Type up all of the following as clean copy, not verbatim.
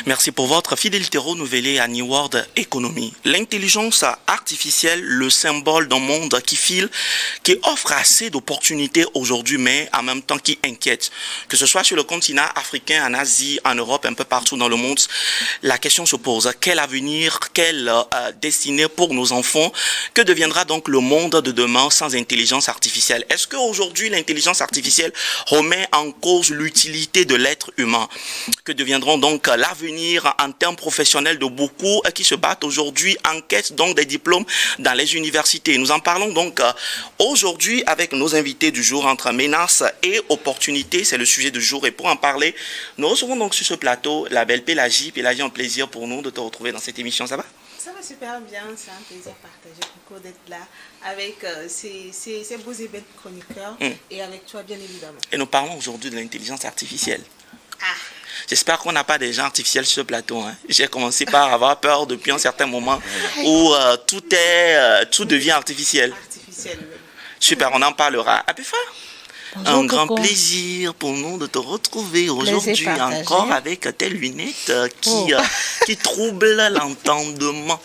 Merci pour votre fidélité renouvelée à New World Economy. L'intelligence artificielle, le symbole d'un monde qui file, qui offre assez d'opportunités aujourd'hui, mais en même temps qui inquiète. Que ce soit sur le continent africain, en Asie, en Europe, un peu partout dans le monde, la question se pose. Quel avenir, quelle destinée pour nos enfants? Que deviendra donc le monde de demain sans intelligence artificielle? Est-ce qu'aujourd'hui, l'intelligence artificielle remet en cause l'utilité de l'être humain? Que deviendront donc l'avenir en termes professionnels de beaucoup qui se battent aujourd'hui en quête donc des diplômes dans les universités? Nous en parlons donc aujourd'hui avec nos invités du jour entre menaces et opportunités. C'est le sujet du jour et pour en parler, nous recevons donc sur ce plateau la belle Pélagie. Pélagie, un plaisir pour nous de te retrouver dans cette émission. Ça va? Ça va super bien, c'est un plaisir partagé beaucoup d'être là avec ces beaux et belles chroniqueurs et avec toi bien évidemment. Et nous parlons aujourd'hui de l'intelligence artificielle. Ah. J'espère qu'on n'a pas des gens artificiels sur ce plateau. Hein. J'ai commencé par avoir peur depuis un certain moment où tout devient artificiel. Artificiel, oui. Super, on en parlera. Apifa, bonjour, un grand Coco. plaisir pour nous de te retrouver aujourd'hui encore avec tes lunettes qui troublent l'entendement.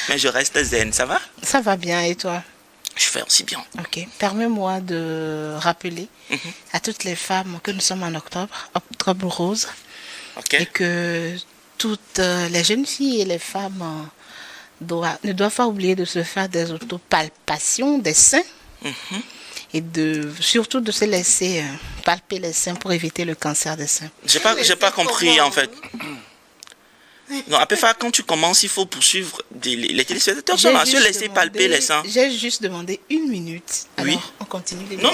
Mais je reste zen, ça va? Ça va bien et toi? Je fais aussi bien. Ok, permets-moi de rappeler à toutes les femmes que nous sommes en octobre rose, Okay. et que toutes les jeunes filles et les femmes ne doivent pas oublier de se faire des autopalpations des seins et surtout de se laisser palper les seins pour éviter le cancer des seins. J'ai pas compris en fait. Non, Apifa, quand tu commences, il faut poursuivre les téléspectateurs sont là, se laisser palper les seins. J'ai juste demandé 1 minute. Alors, Oui. on continue les Non,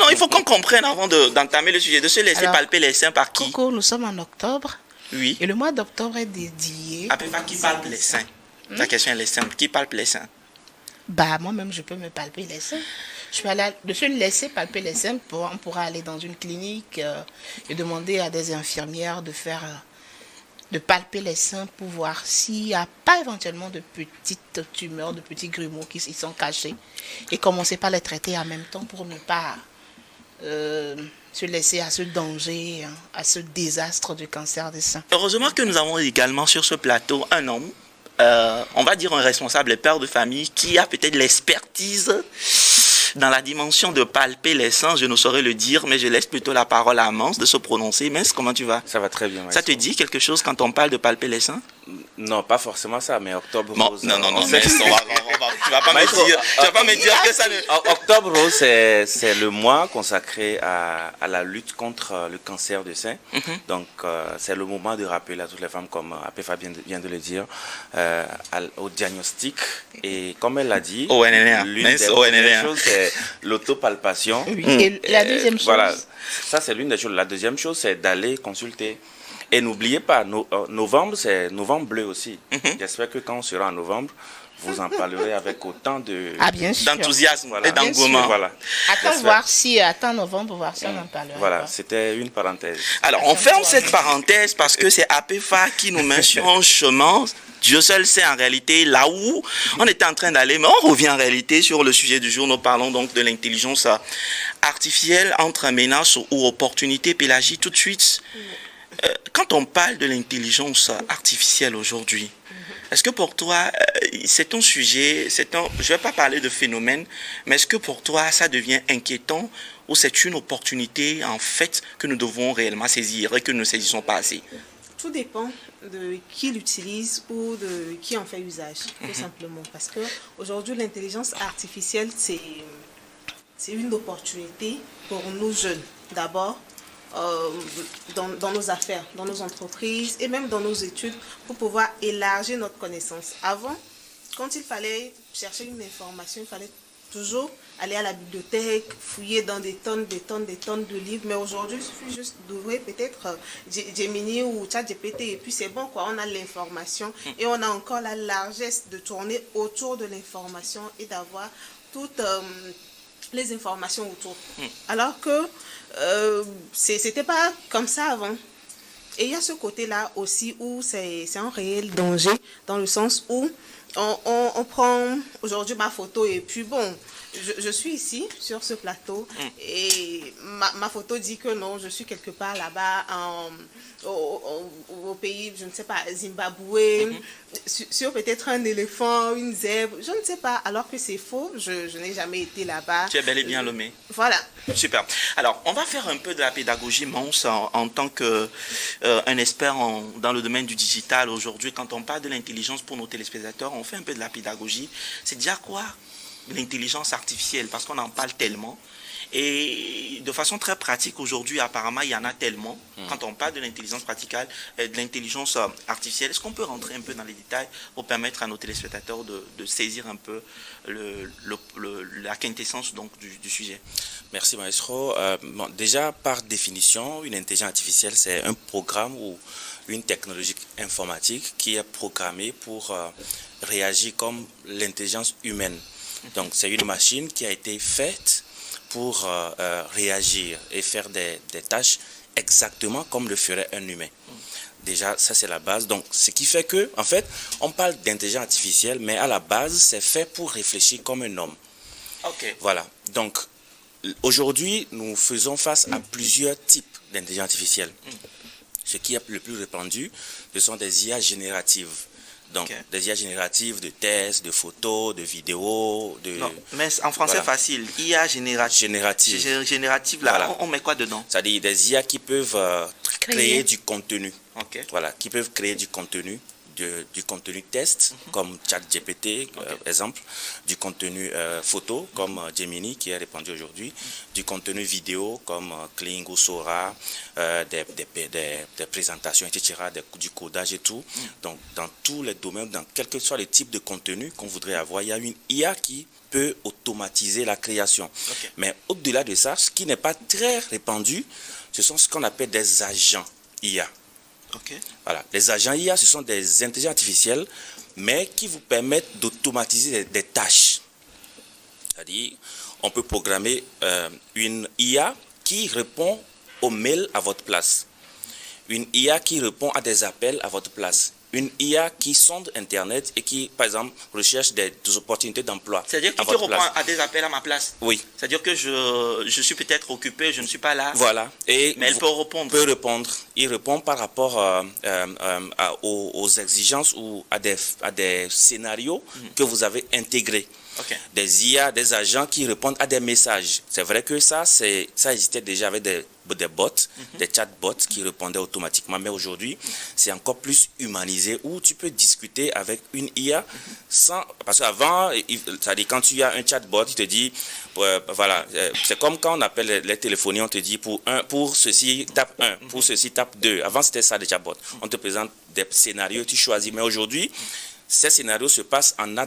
il faut qu'on comprenne avant d'entamer le sujet, de se laisser palper les seins par qui? Coco, nous sommes en octobre. Oui. Et le mois d'octobre est dédié. Apifa, qui palpe les seins? La question elle est simple, qui palpe les seins? Bah, moi-même, je peux me palper les seins. Je peux aller de se laisser palper les seins, on pourra aller dans une clinique et demander à des infirmières de palper les seins pour voir s'il n'y a pas éventuellement de petites tumeurs, de petits grumeaux qui y sont cachés. Et commencer par les traiter en même temps pour ne pas se laisser à ce danger, à ce désastre du cancer des seins. Heureusement que nous avons également sur ce plateau un homme, on va dire un responsable père de famille qui a peut-être l'expertise dans la dimension de palper les seins, je ne saurais le dire, mais je laisse plutôt la parole à Mance de se prononcer. Mance, comment tu vas? Ça va très bien. Ça te dit quelque chose quand on parle de palper les seins? Non, pas forcément ça, mais Octobre Bon, Rose. non, mais tu vas pas me dire que ça ne... Octobre Rose, c'est le mois consacré à la lutte contre le cancer du sein. Donc, c'est le moment de rappeler à toutes les femmes, comme Apifa vient de le dire, au diagnostic. Et comme elle l'a dit, l'une des premières choses, c'est l'autopalpation. Oui. Et la deuxième chose... Voilà, ça c'est l'une des choses. La deuxième chose, c'est d'aller consulter. Et n'oubliez pas, novembre, c'est novembre bleu aussi. J'espère que quand on sera en novembre, vous en parlerez avec autant d'enthousiasme et d'engouement. Voilà. Attends novembre, voir si on en parlera. Voilà, c'était une parenthèse. Alors, on ferme cette parenthèse parce que c'est Apifa qui nous met sur un chemin. Dieu seul sait en réalité là où on était en train d'aller, mais on revient en réalité sur le sujet du jour. Nous parlons donc de l'intelligence artificielle entre menaces ou opportunités. Pélagie, tout de suite, quand on parle de l'intelligence artificielle aujourd'hui, est-ce que pour toi, c'est un sujet, je ne vais pas parler de phénomène, mais est-ce que pour toi, ça devient inquiétant ou c'est une opportunité en fait que nous devons réellement saisir et que nous ne saisissons pas assez? Tout dépend de qui l'utilise ou de qui en fait usage, tout simplement. Parce qu'aujourd'hui, l'intelligence artificielle, c'est une opportunité pour nous jeunes. D'abord, dans nos affaires, dans nos entreprises et même dans nos études pour pouvoir élargir notre connaissance. Avant, quand il fallait chercher une information, il fallait toujours aller à la bibliothèque, fouiller dans des tonnes de livres. Mais aujourd'hui, il suffit juste d'ouvrir peut-être Gemini ou ChatGPT et puis c'est bon, quoi. On a l'information et on a encore la largesse de tourner autour de l'information et d'avoir toutes les informations autour. Alors que c'était pas comme ça avant. Et il y a ce côté-là aussi où c'est un réel danger, dans le sens où on prend aujourd'hui ma photo et puis bon, je suis ici, sur ce plateau, et ma photo dit que non, je suis quelque part là-bas, au pays, je ne sais pas, Zimbabwe, sur peut-être un éléphant, une zèbre, je ne sais pas, alors que c'est faux, je n'ai jamais été là-bas. Tu es bel et bien Lomé. Voilà. Super. Alors, on va faire un peu de la pédagogie, Mons, en tant qu'un expert dans le domaine du digital. Aujourd'hui, quand on parle de l'intelligence pour nos téléspectateurs, on fait un peu de la pédagogie. C'est déjà quoi l'intelligence artificielle? Parce qu'on en parle tellement. Et de façon très pratique, aujourd'hui, apparemment, il y en a tellement. Quand on parle de l'intelligence artificielle, est-ce qu'on peut rentrer un peu dans les détails pour permettre à nos téléspectateurs de saisir un peu la quintessence donc, du sujet? Merci Maestro. Déjà, par définition, une intelligence artificielle, c'est un programme ou une technologie informatique qui est programmée pour réagir comme l'intelligence humaine. Donc, c'est une machine qui a été faite pour réagir et faire des tâches exactement comme le ferait un humain. Déjà, ça c'est la base. Donc, ce qui fait que, en fait, on parle d'intelligence artificielle, mais à la base, c'est fait pour réfléchir comme un homme. Ok. Voilà. Donc, aujourd'hui, nous faisons face à plusieurs types d'intelligence artificielle. Ce qui est le plus répandu, ce sont des IA génératives. Donc, des IA génératives de textes, de photos, de vidéos. Non, mais en français facile, IA générative. Générative, là, voilà. On met quoi dedans? C'est-à-dire des IA qui peuvent créer du contenu. Voilà, qui peuvent créer du contenu test, comme ChatGPT, exemple, du contenu photo, comme Gemini, qui est répandu aujourd'hui, du contenu vidéo, comme Kling ou Sora, des présentations, etc., du codage et tout. Donc, dans tous les domaines, dans quel que soit le type de contenu qu'on voudrait avoir, il y a une IA qui peut automatiser la création. Mais au-delà de ça, ce qui n'est pas très répandu, ce sont ce qu'on appelle des agents IA. Voilà. Les agents IA, ce sont des intelligences artificielles, mais qui vous permettent d'automatiser des tâches. C'est-à-dire, on peut programmer une IA qui répond aux mails à votre place. Une IA qui répond à des appels à votre place. Une IA qui sonde Internet et qui, par exemple, recherche des opportunités d'emploi. C'est-à-dire qu'il répond à des appels à ma place. Oui. C'est-à-dire que je suis peut-être occupé, je ne suis pas là. Voilà. Et mais elle peut répondre. Il répond par rapport aux exigences ou à des scénarios que vous avez intégrés. Des IA, des agents qui répondent à des messages. C'est vrai que ça existait déjà avec des bots, des chatbots qui répondaient automatiquement. Mais aujourd'hui, c'est encore plus humanisé où tu peux discuter avec une IA sans... Parce qu'avant, c'est-à-dire quand tu as un chatbot, il te dit, voilà, c'est comme quand on appelle les téléphonies, on te dit pour ceci, tape 1, pour ceci, tape 2. Avant, c'était ça, des chatbots. On te présente des scénarios, tu choisis. Mais aujourd'hui, ces scénarios se passent en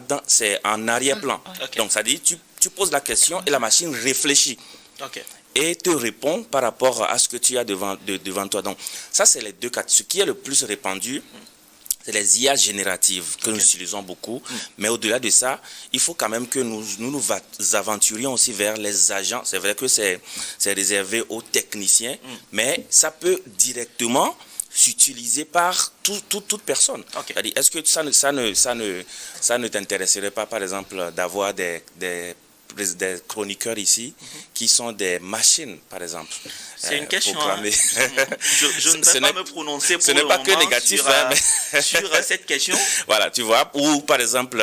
arrière-plan. Donc, ça dit, tu poses la question et la machine réfléchit. Et te répond par rapport à ce que tu as devant toi. Donc, ça, c'est les deux cas. Ce qui est le plus répandu, c'est les IA génératives que nous utilisons beaucoup. Mais au-delà de ça, il faut quand même que nous aventurions aussi vers les agents. C'est vrai que c'est réservé aux techniciens, mais ça peut directement s'utiliser par toute personne. Est-ce que ça ne t'intéresserait pas, par exemple, d'avoir des chroniqueurs ici qui sont des machines, par exemple? C'est une question. Je ne peux pas me prononcer pour ce n'est pas que négatif sur cette question. Voilà, tu vois. Ou par exemple,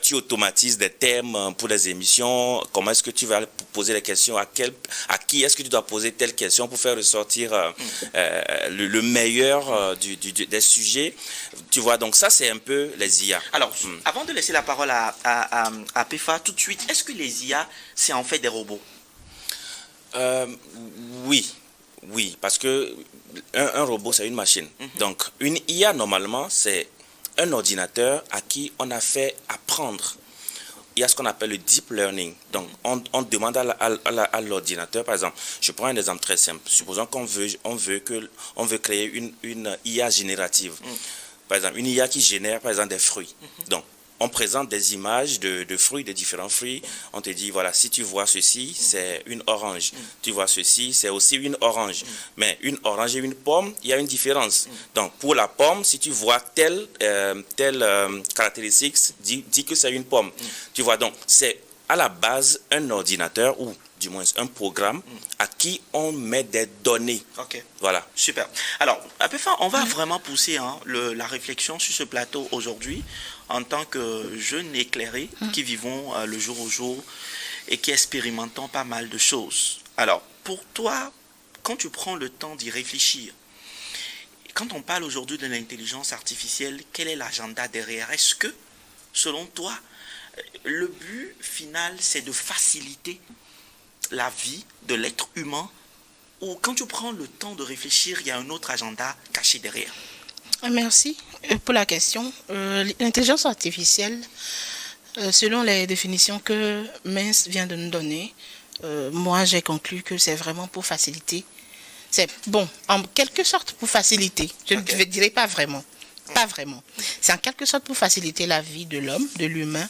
tu automatises des thèmes pour les émissions. Comment est-ce que tu vas poser les questions? À qui est-ce que tu dois poser telle question pour faire ressortir le meilleur des sujets? Tu vois, donc ça, c'est un peu les IA. Alors, avant de laisser la parole à PEFA tout de suite, est-ce que les IA, c'est en fait des robots? Oui, parce que un robot, c'est une machine. Donc, une IA, normalement, c'est un ordinateur à qui on a fait apprendre. Il y a ce qu'on appelle le deep learning. Donc, on demande à l'ordinateur, par exemple, je prends un exemple très simple. Supposons qu'on veut créer une IA générative. Par exemple, une IA qui génère, par exemple, des fruits. Donc, on présente des images de fruits, de différents fruits. On te dit, voilà, si tu vois ceci, c'est une orange. Tu vois ceci, c'est aussi une orange. Mais une orange et une pomme, il y a une différence. Donc, pour la pomme, si tu vois telle caractéristique, dis que c'est une pomme. Tu vois, donc, c'est à la base un ordinateur ou du moins un programme à qui on met des données. Ok. Voilà. Super. Alors, Apéfa, on va vraiment pousser la réflexion sur ce plateau aujourd'hui en tant que jeunes éclairés qui vivons le jour au jour et qui expérimentons pas mal de choses. Alors, pour toi, quand tu prends le temps d'y réfléchir, quand on parle aujourd'hui de l'intelligence artificielle, quel est l'agenda derrière? Est-ce que, selon toi, le but final, c'est de faciliter la vie de l'être humain, ou quand tu prends le temps de réfléchir, il y a un autre agenda caché derrière? Merci pour la question. L'intelligence artificielle, selon les définitions que Mince vient de nous donner, moi j'ai conclu que c'est vraiment pour faciliter. C'est bon, en quelque sorte pour faciliter. Je ne dirais pas vraiment. Pas vraiment. C'est en quelque sorte pour faciliter la vie de l'homme, de l'humain,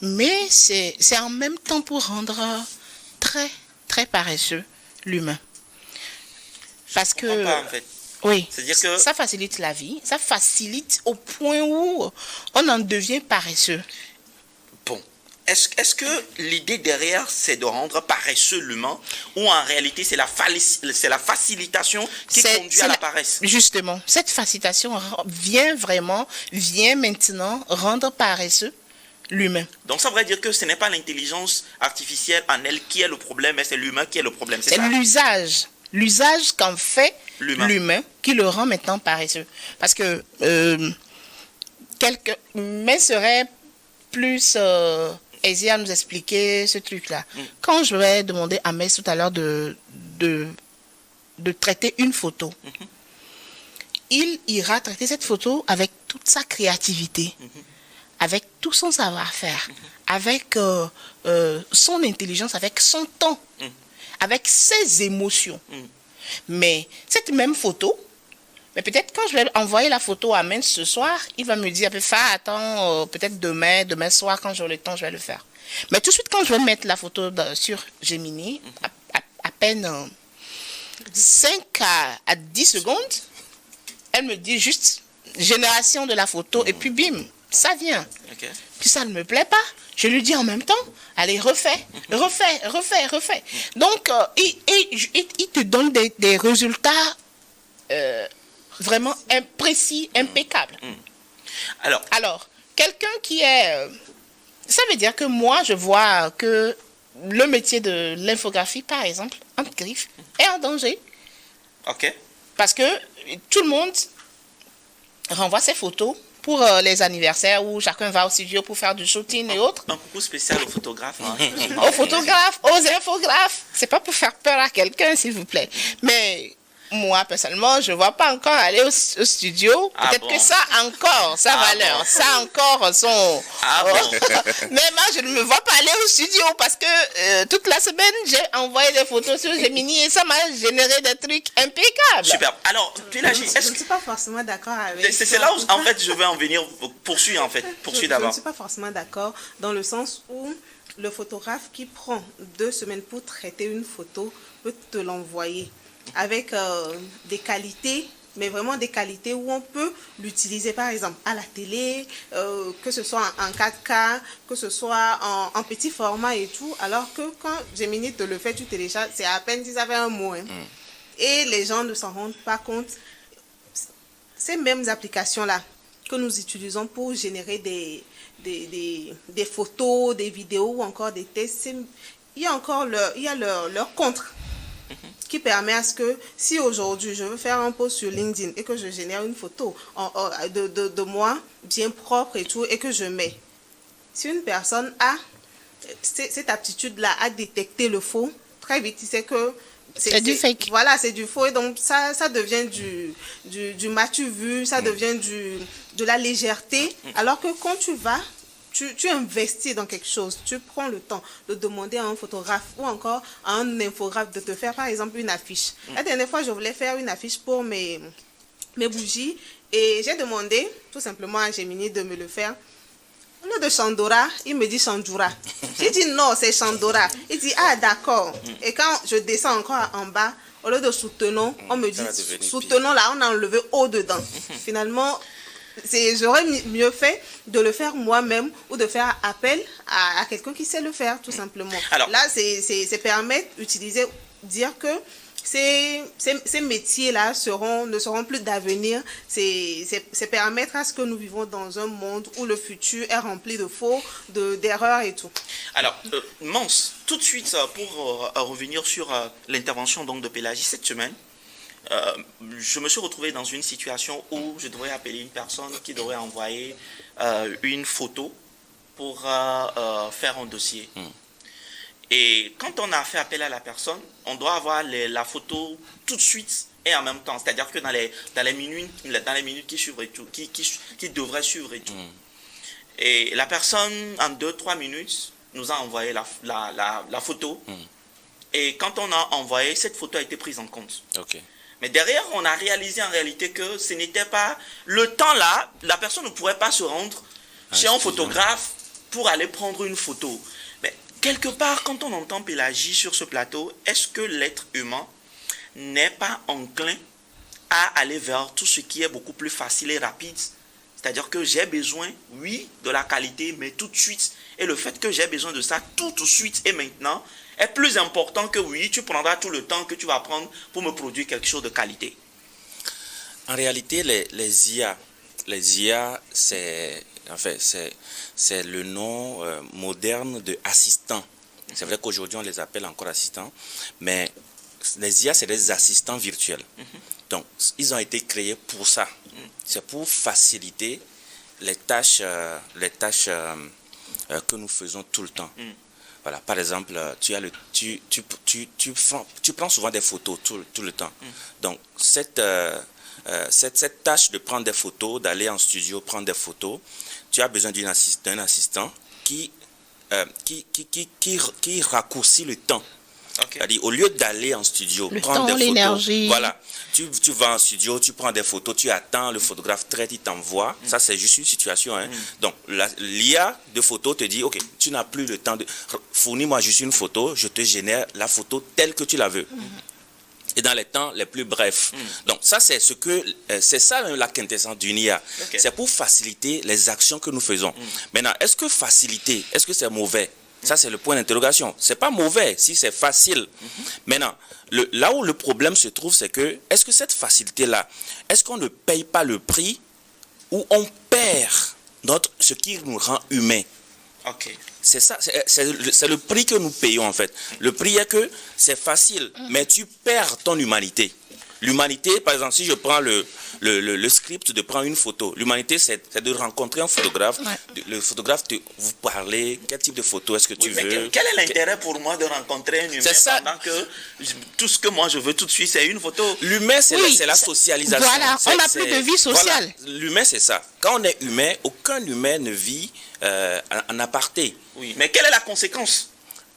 mais c'est en même temps pour rendre très, très paresseux l'humain. Parce que... Pas, en fait. Oui, C'est-à-dire que... ça facilite la vie, ça facilite au point où on en devient paresseux. Bon. Est-ce que l'idée derrière, c'est de rendre paresseux l'humain, ou en réalité, c'est la facilitation qui conduit à la paresse? Justement, cette facilitation vient maintenant rendre paresseux l'humain. Donc ça voudrait dire que ce n'est pas l'intelligence artificielle en elle qui est le problème, mais c'est l'humain qui est le problème, c'est ça? L'usage qu'en fait l'humain qui le rend maintenant paresseux. Parce que mais serait plus aisé à nous expliquer ce truc-là. Quand je vais demander à Metz tout à l'heure de traiter une photo, il ira traiter cette photo avec toute sa créativité, avec tout son savoir-faire, avec son intelligence, avec son temps, avec ses émotions. Mais cette même photo, mais peut-être quand je vais envoyer la photo à Mince ce soir, il va me dire, attends, peut-être demain soir, quand j'aurai le temps, je vais le faire. Mais tout de suite, quand je vais mettre la photo sur Gemini, à peine 5 à 10 secondes, elle me dit juste génération de la photo, et puis bim, ça vient. Okay. Puis ça ne me plaît pas. Je lui dis en même temps, allez, refais. Donc, il te donne des résultats vraiment précis, impeccables. Alors, quelqu'un qui est... ça veut dire que moi, je vois que le métier de l'infographie, par exemple, entre griffes, est en danger. Ok. Parce que tout le monde renvoie ses photos pour les anniversaires où chacun va au studio pour faire du shooting et autres. Un coucou spécial aux photographes. Aux photographes, aux infographes. C'est pas pour faire peur à quelqu'un, s'il vous plaît. Mais moi, personnellement, je ne vois pas encore aller au studio. Peut-être que ça encore, sa valeur. Ça encore, son... Mais moi, je ne me vois pas aller au studio parce que toute la semaine, j'ai envoyé des photos sur Gemini et ça m'a généré des trucs impeccables. Super. Alors, je ne suis pas forcément d'accord avec ça. C'est là où, en fait, je vais en venir. Poursuis d'abord. Je ne suis pas forcément d'accord dans le sens où le photographe qui prend 2 semaines pour traiter une photo peut te l'envoyer avec des qualités, mais vraiment des qualités où on peut l'utiliser par exemple à la télé, que ce soit en 4K, que ce soit en petit format et tout, alors que quand Gemini te le fait, tu télécharges, c'est à peine si ça fait un mot. Et les gens ne s'en rendent pas compte. Ces mêmes applications-là que nous utilisons pour générer des photos, des vidéos ou encore des textes, il y a leur contre. Qui permet à ce que si aujourd'hui je veux faire un post sur LinkedIn et que je génère une photo de moi bien propre et tout et que je mets, si une personne a cette aptitude-là à détecter le faux, très vite il sait que c'est du fake. Voilà, c'est du faux et donc ça devient du m'as-tu vu, ça devient de la légèreté, alors que quand tu vas tu investis dans quelque chose, tu prends le temps de demander à un photographe ou encore à un infographe de te faire par exemple une affiche. La dernière fois, je voulais faire une affiche pour mes bougies et j'ai demandé tout simplement à Gemini de me le faire. Au lieu de Chandora, il me dit Chandura. J'ai dit non, c'est Chandora. Il dit ah d'accord. Et quand je descends encore en bas, au lieu de soutenons, on me dit soutenons là, on a enlevé au dedans. Finalement, j'aurais mieux fait de le faire moi-même ou de faire appel à quelqu'un qui sait le faire, tout simplement. Alors, là, c'est permettre, utiliser, dire que ces métiers-là ne seront plus d'avenir. C'est permettre à ce que nous vivons dans un monde où le futur est rempli de faux, d'erreurs et tout. Alors, Mance, tout de suite, pour revenir sur l'intervention donc de Pélagie cette semaine, je me suis retrouvé dans une situation où je devrais appeler une personne qui devrait envoyer une photo pour faire un dossier. Et quand on a fait appel à la personne, on doit avoir la photo tout de suite et en même temps. C'est-à-dire que dans les minutes qui suivent et tout, qui devraient suivre et tout. Et la personne, en 2-3 minutes, nous a envoyé la photo. Et quand on a envoyé, cette photo a été prise en compte. Ok. Mais derrière, on a réalisé en réalité que ce n'était pas... Le temps là, la personne ne pourrait pas se rendre chez un photographe pour aller prendre une photo. Mais quelque part, quand on entend Pélagie sur ce plateau, est-ce que l'être humain n'est pas enclin à aller vers tout ce qui est beaucoup plus facile et rapide? C'est-à-dire que j'ai besoin, oui, de la qualité, mais tout de suite. Et le fait que j'ai besoin de ça tout de suite et maintenant est plus important que oui, tu prendras tout le temps que tu vas prendre pour me produire quelque chose de qualité. En réalité, les IA, c'est le nom moderne de assistants. C'est vrai qu'aujourd'hui, on les appelle encore assistants, mais les IA, c'est des assistants virtuels. Donc, ils ont été créés pour ça. C'est pour faciliter les tâches que nous faisons tout le temps. Voilà, par exemple, tu prends souvent des photos tout le temps. Donc, cette tâche de prendre des photos, d'aller en studio prendre des photos, tu as besoin d'un assistant qui raccourcit le temps. Okay. C'est-à-dire, au lieu d'aller en studio, prendre des photos, voilà, tu vas en studio, tu prends des photos, tu attends, le photographe traite, il t'envoie. Ça, c'est juste une situation. Donc, l'IA de photo te dit, OK, tu n'as plus le temps de... Fournis-moi juste une photo, je te génère la photo telle que tu la veux. Et dans les temps les plus brefs. Donc, ça, c'est ça la quintessence d'une IA. Okay. C'est pour faciliter les actions que nous faisons. Maintenant, est-ce que faciliter, est-ce que c'est mauvais? Ça, c'est le point d'interrogation. C'est pas mauvais si c'est facile. Maintenant, là où le problème se trouve, c'est que, est-ce que cette facilité-là, est-ce qu'on ne paye pas le prix ou on perd ce qui nous rend humains? Ok. C'est ça, c'est le prix que nous payons en fait. Le prix est que c'est facile, mais tu perds ton humanité. L'humanité, par exemple, si je prends le script de prendre une photo, l'humanité, c'est de rencontrer un photographe. Ouais. Le photographe, vous parlez, quel type de photo est-ce que tu veux? Quel est l'intérêt pour moi de rencontrer un humain pendant que tout ce que moi je veux tout de suite, c'est une photo? L'humain, c'est la socialisation. Voilà, on n'a plus de vie sociale. Voilà, l'humain, c'est ça. Quand on est humain, aucun humain ne vit en aparté. Oui, mais quelle est la conséquence?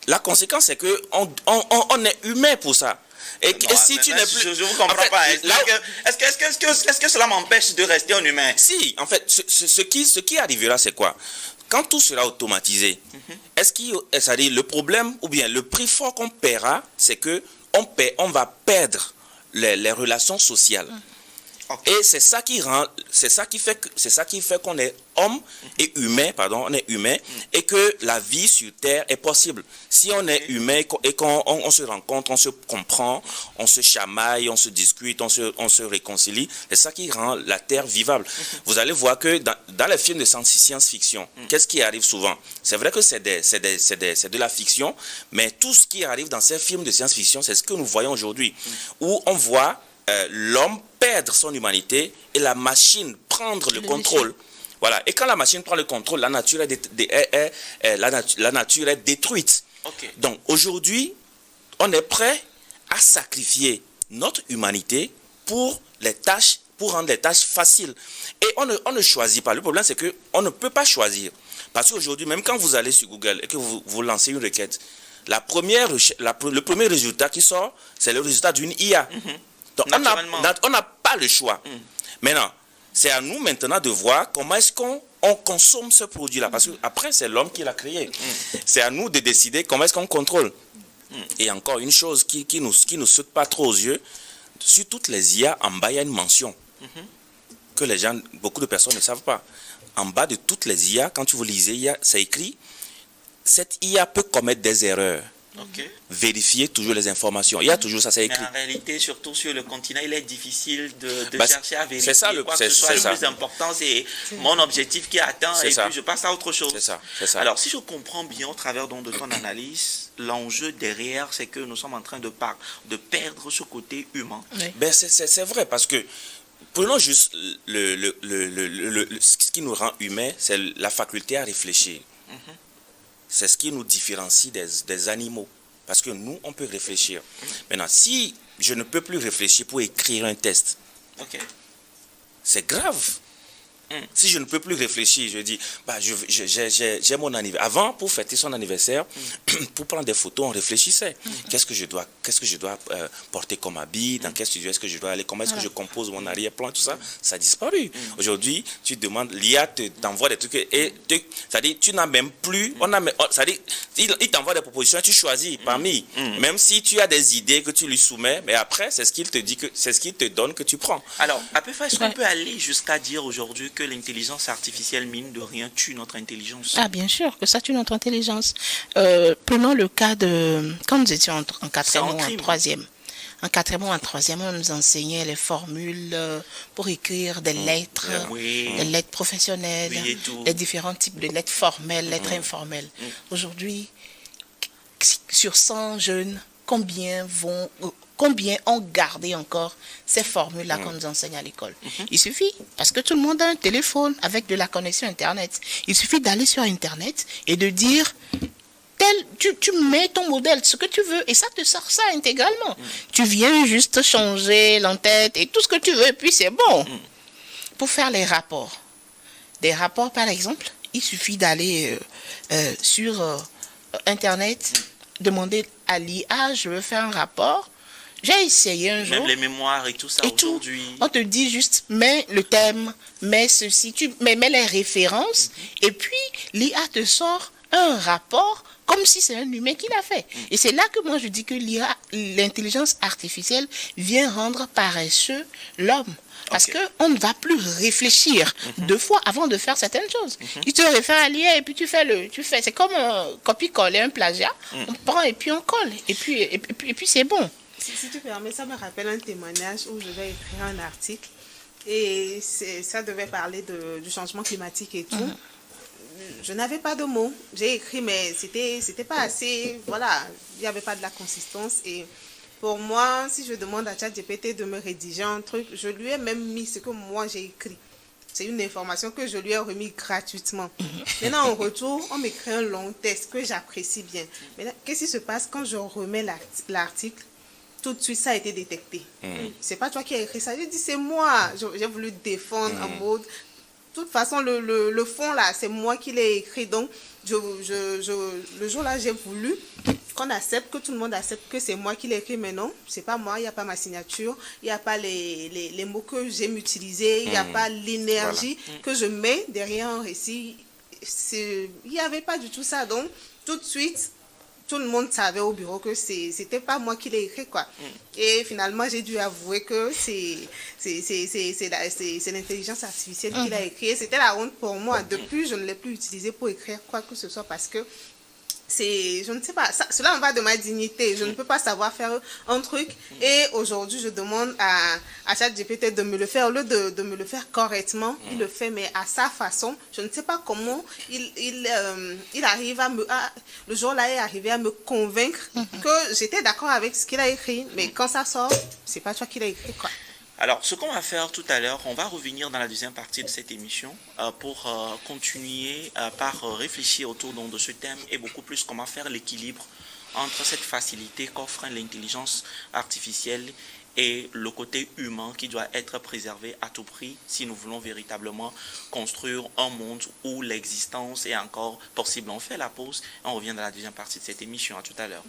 La conséquence, c'est qu'on est humain pour ça. Et si tu n'es plus... Je ne vous comprends pas. Est-ce que cela m'empêche de rester un humain? Si, en fait, ce qui arrivera, c'est quoi? Quand tout sera automatisé, c'est-à-dire le problème, ou bien le prix fort qu'on paiera, c'est qu'on va perdre les relations sociales. Okay. Et c'est ça qui fait qu'on est homme et humain, on est humain, et que la vie sur Terre est possible. Si on est humain et qu'on se rencontre, on se comprend, on se chamaille, on se discute, on se réconcilie, c'est ça qui rend la Terre vivable. Vous allez voir que dans les films de science-fiction, qu'est-ce qui arrive souvent? C'est vrai que c'est de la fiction, mais tout ce qui arrive dans ces films de science-fiction, c'est ce que nous voyons aujourd'hui, où on voit l'homme perdre son humanité et la machine prendre le contrôle. Voilà. Et quand la machine prend le contrôle, la nature est détruite. Okay. Donc aujourd'hui, on est prêt à sacrifier notre humanité pour rendre les tâches faciles. Et on ne choisit pas. Le problème, c'est qu'on ne peut pas choisir. Parce qu'aujourd'hui, même quand vous allez sur Google et que vous lancez une requête, le premier résultat qui sort, c'est le résultat d'une IA. Donc, on n'a pas le choix. Maintenant, c'est à nous maintenant de voir comment est-ce qu'on consomme ce produit-là. Parce qu'après, c'est l'homme qui l'a créé. C'est à nous de décider comment est-ce qu'on contrôle. Et encore une chose qui nous saute pas trop aux yeux, sur toutes les IA, en bas, il y a une mention. que beaucoup de personnes ne savent pas. En bas de toutes les IA, quand vous lisez, c'est écrit, cette IA peut commettre des erreurs. Ok. Vérifier toujours les informations. Il y a toujours ça, c'est écrit. Mais en réalité, surtout sur le continent, il est difficile de Bah, chercher à vérifier c'est ça, quoi que ce soit. Le ça. plus important, c'est mon objectif qui atteint et ça. puis je passe à autre chose. C'est ça. Alors, si je comprends bien au travers donc de ton analyse, l'enjeu derrière, c'est que nous sommes en train de perdre ce côté humain. Oui. Ben, c'est vrai, parce que prenons juste ce qui nous rend humains, c'est la faculté à réfléchir. C'est ce qui nous différencie des animaux. Parce que nous, on peut réfléchir. Maintenant, si je ne peux plus réfléchir pour écrire un test, c'est grave. Si je ne peux plus réfléchir, je dis, j'ai mon anniversaire. Avant, pour fêter son anniversaire, pour prendre des photos, on réfléchissait. Qu'est-ce que je dois porter comme habit, dans quel studio est-ce que je dois aller, comment est-ce que je compose mon arrière-plan, tout ça, ça a disparu. Aujourd'hui, tu demandes, l'IA t'envoie des trucs, c'est-à-dire, tu n'as même plus, c'est-à-dire, il t'envoie des propositions, tu choisis parmi, même si tu as des idées que tu lui soumets, mais après, c'est ce qu'il te dit, c'est ce qu'il te donne que tu prends. Alors, à peu près, est-ce qu'on peut aller jusqu'à dire aujourd'hui que l'intelligence artificielle, mine de rien, tue notre intelligence? Ah, bien sûr que ça tue notre intelligence. Prenons le cas de... Quand nous étions en quatrième ou en troisième. En quatrième ou en troisième, on nous enseignait les formules pour écrire des lettres, des lettres professionnelles, les différents types de lettres formelles, lettres informelles. Aujourd'hui, sur 100 jeunes, combien ont gardé encore ces formules-là qu'on nous enseigne à l'école? Il suffit, parce que tout le monde a un téléphone avec de la connexion Internet. Il suffit d'aller sur Internet et de dire, tu mets ton modèle, ce que tu veux, et ça te sort ça intégralement. Tu viens juste changer l'entête et tout ce que tu veux, et puis c'est bon. Pour faire les rapports. Des rapports, par exemple, il suffit d'aller sur Internet, demander à l'IA, je veux faire un rapport. J'ai essayé un jour. Même les mémoires et tout ça aujourd'hui. On te dit juste, mets le thème, mets ceci, mets les références, et puis l'IA te sort un rapport comme si c'est un humain qui l'a fait. Et c'est là que moi je dis que l'intelligence artificielle vient rendre paresseux l'homme. Parce qu'on ne va plus réfléchir 2 fois avant de faire certaines choses. Tu te réfères à l'IA et puis tu fais. C'est comme un copie-coller, un plagiat. On prend et puis on colle. Et puis c'est bon. Si tu permets, ça me rappelle un témoignage où je vais écrire un article. Et ça devait parler du changement climatique et tout. Je n'avais pas de mots. J'ai écrit, mais c'était pas assez. Voilà, il n'y avait pas de la consistance. Et pour moi, si je demande à ChatGPT de me rédiger un truc, je lui ai même mis ce que moi j'ai écrit. C'est une information que je lui ai remis gratuitement. Maintenant, en retour, on m'écrit un long texte que j'apprécie bien. Maintenant, qu'est-ce qui se passe quand je remets l'article? Tout de suite, ça a été détecté. C'est pas toi qui as écrit ça. J'ai dit, c'est moi. J'ai voulu défendre en mode... De toute façon, le fond, là, c'est moi qui l'ai écrit. Donc, le jour-là, j'ai voulu qu'on accepte, que tout le monde accepte que c'est moi qui l'ai écrit. Mais non, c'est pas moi. Il n'y a pas ma signature. Il n'y a pas les mots que j'aime utiliser. Il n'y a pas l'énergie que je mets derrière un récit. Il n'y avait pas du tout ça. Donc, tout de suite, tout le monde savait au bureau que c'était pas moi qui l'ai écrit, quoi. Et finalement, j'ai dû avouer que c'est l'intelligence artificielle qui l'a écrit. C'était la honte pour moi. Depuis, je ne l'ai plus utilisé pour écrire quoi que ce soit parce que je ne sais pas, cela en va de ma dignité. Je ne peux pas savoir faire un truc et aujourd'hui je demande à ChatGPT de me le faire. Au lieu de me le faire correctement, il le fait mais à sa façon. Je ne sais pas comment il arrive le jour-là est arrivé à me convaincre que j'étais d'accord avec ce qu'il a écrit, mais quand ça sort, c'est pas toi qui l'as écrit, quoi. Alors, ce qu'on va faire tout à l'heure, on va revenir dans la deuxième partie de cette émission pour continuer par réfléchir autour de ce thème et beaucoup plus comment faire l'équilibre entre cette facilité qu'offre l'intelligence artificielle et le côté humain qui doit être préservé à tout prix si nous voulons véritablement construire un monde où l'existence est encore possible. On fait la pause et on revient dans la deuxième partie de cette émission. À tout à l'heure.